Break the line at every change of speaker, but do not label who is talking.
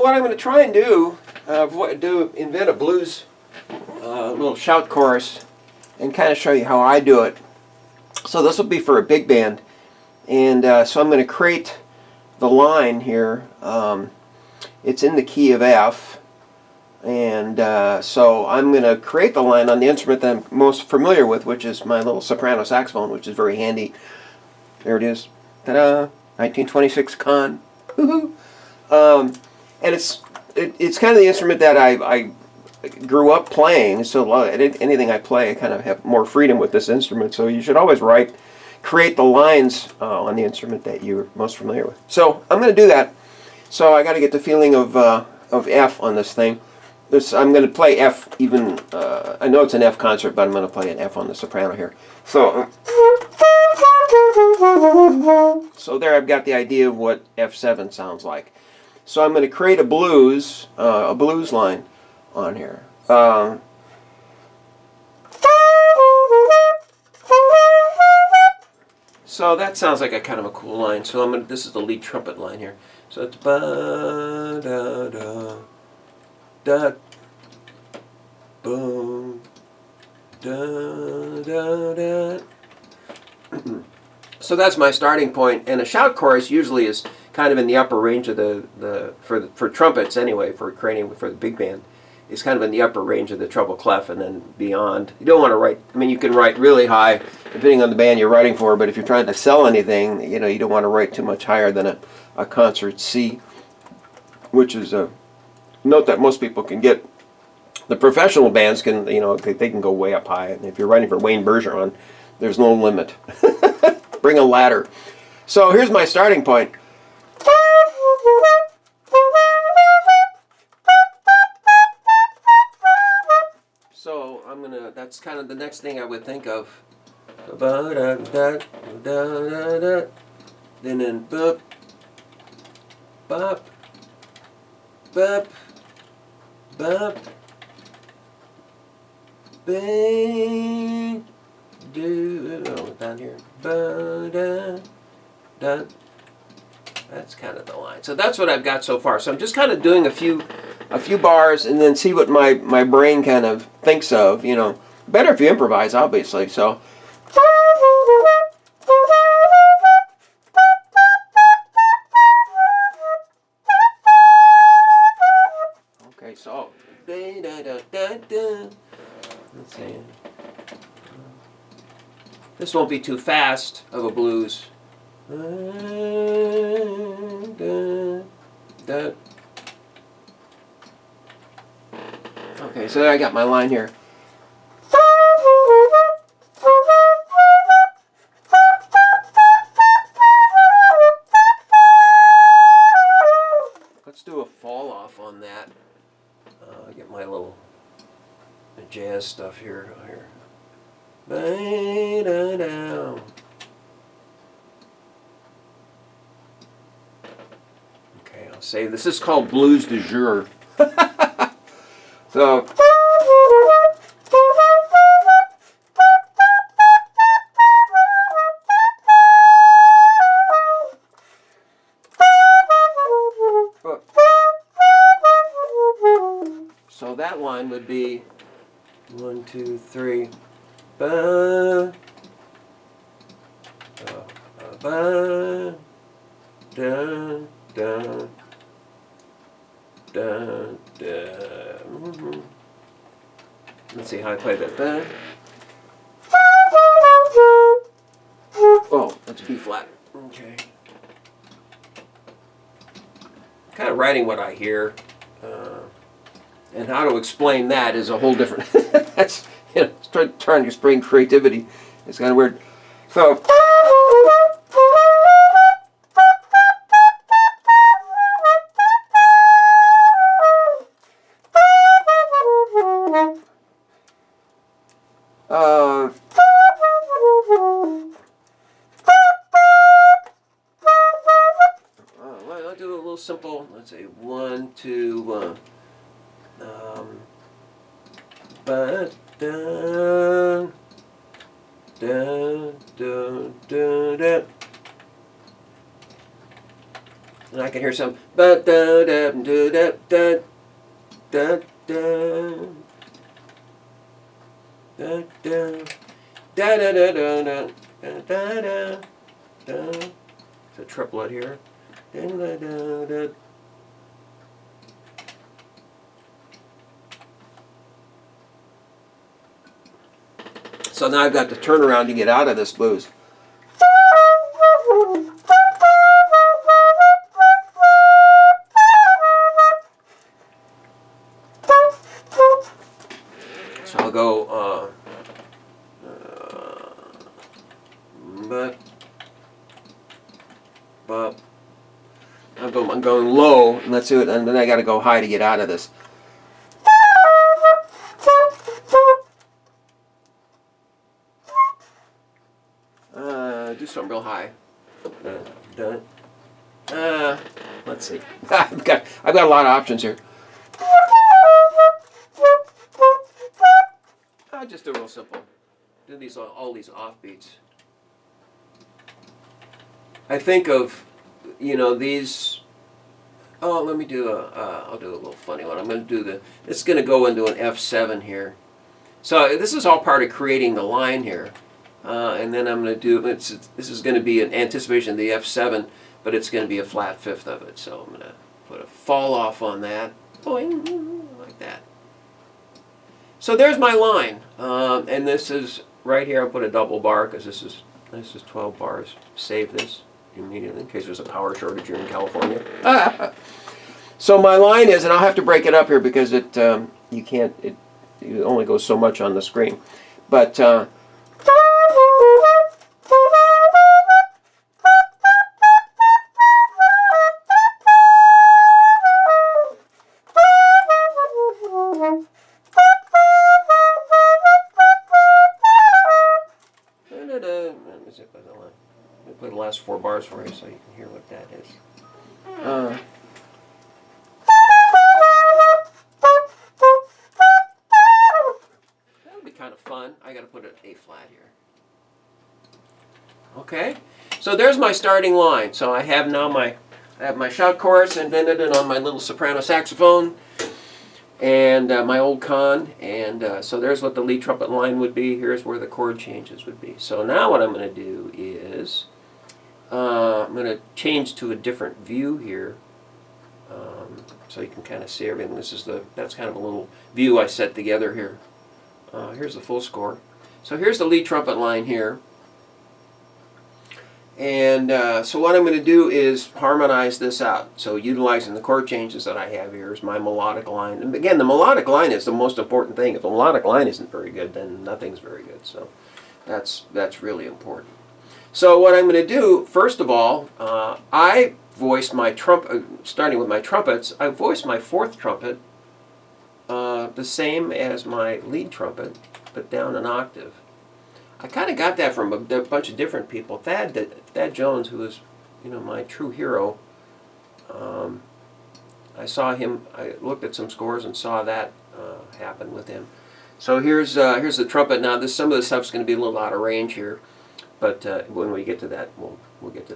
Well, what I'm going to try and do, invent a blues little shout chorus and kind of show you how I do it. So this will be for a big band, and so I'm going to create the line here. It's in the key of F, and so I'm going to create the line on the instrument that I'm most familiar with, which is my little soprano saxophone, which is very handy. There it is. Ta-da! 1926 Con. Woohoo! And it's kind of the instrument that I grew up playing, so anything I play, I kind of have more freedom with this instrument. So you should always create the lines on the instrument that you're most familiar with. So I'm going to do that. So I got to get the feeling of F on this thing. I'm going to play F even. I know it's an F concert, but I'm going to play an F on the soprano here. So there I've got the idea of what F7 sounds like. So I'm going to create a blues line on here. So that sounds like a kind of a cool line. So this is the lead trumpet line here. So it's ba da da da boom da da da. So that's my starting point, and a shout chorus usually is kind of in the upper range of for trumpets anyway, for creating for the big band, is kind of in the upper range of the treble clef and then beyond. You don't want to write. I mean, you can write really high depending on the band you're writing for, but if you're trying to sell anything, you don't want to write too much higher than a concert C, which is a note that most people can get. The professional bands can, they can go way up high. And if you're writing for Wayne Bergeron, there's no limit. Bring a ladder. So here's my starting point. So that's kind of the next thing I would think of. Then boop, bop, bop, bop, bang, down here, ba-da, da. That's kind of the line. So that's what I've got so far. So I'm just kind of doing a few bars and then see what my brain kind of thinks of. Better if you improvise, obviously. So. Okay, so. Let's see. This won't be too fast of a blues. Okay, so I got my line here. Let's do a fall off on that. Get my little jazz stuff here. Okay, I'll save this. This is called Blues du Jour. So. So that line would be 1, 2, 3. Ba, ba, da, da, da, da. Let's see how I play that. Ba. Oh, that's B flat. Okay. Kind of writing what I hear, and how to explain that is a whole different. That's trying to bring creativity. It's kind of weird. So. I'll do a little simple. Let's say 1, 2, ba da da da da da. And I can hear some ba da da da da da da da da da da da da da da da da. It's a triplet here. Da da da da. So now I've got to turn around to get out of this blues. So I'll go, but I'm going low, and let's do it, and then I got to go high to get out of this. Do something real high. Let's see. I've got a lot of options here. I'll just do it real simple. Do all these offbeats. I think of, these. Oh, let me do I'll do a little funny one. I'm going to do it's going to go into an F7 here. So this is all part of creating the line here. And then I'm going to do, this is going to be an anticipation of the F7, but it's going to be a flat fifth of it. So I'm going to put a fall off on that, boing, like that. So there's my line, and this is right here. I'll put a double bar because this is 12 bars. Save this immediately in case there's a power shortage here in California. So my line is, and I'll have to break it up here because it only goes so much on the screen, but. Let me play the last 4 bars for you so you can hear what that is. That would be kind of fun. I got to put an A flat here. Okay, so there's my starting line. So I have now my shout chorus invented it on my little soprano saxophone and my old con, and so there's what the lead trumpet line would be. Here's where the chord changes would be. So now what I'm going to do is I'm going to change to a different view here, so you can kind of see everything. That's kind of a little view I set together here. Here's the full score. So here's the lead trumpet line here. And so what I'm going to do is harmonize this out. So utilizing the chord changes that I have here is my melodic line. And again, the melodic line is the most important thing. If the melodic line isn't very good, then nothing's very good. So that's really important. So what I'm going to do, first of all, I voiced my trumpet, starting with my trumpets, I voiced my 4th trumpet the same as my lead trumpet, but down an octave. I kind of got that from a bunch of different people. Thad Jones, who is, my true hero. I saw him. I looked at some scores and saw that happen with him. So here's the trumpet. Now, some of the stuff's going to be a little out of range here, but when we get to that, we'll get to that.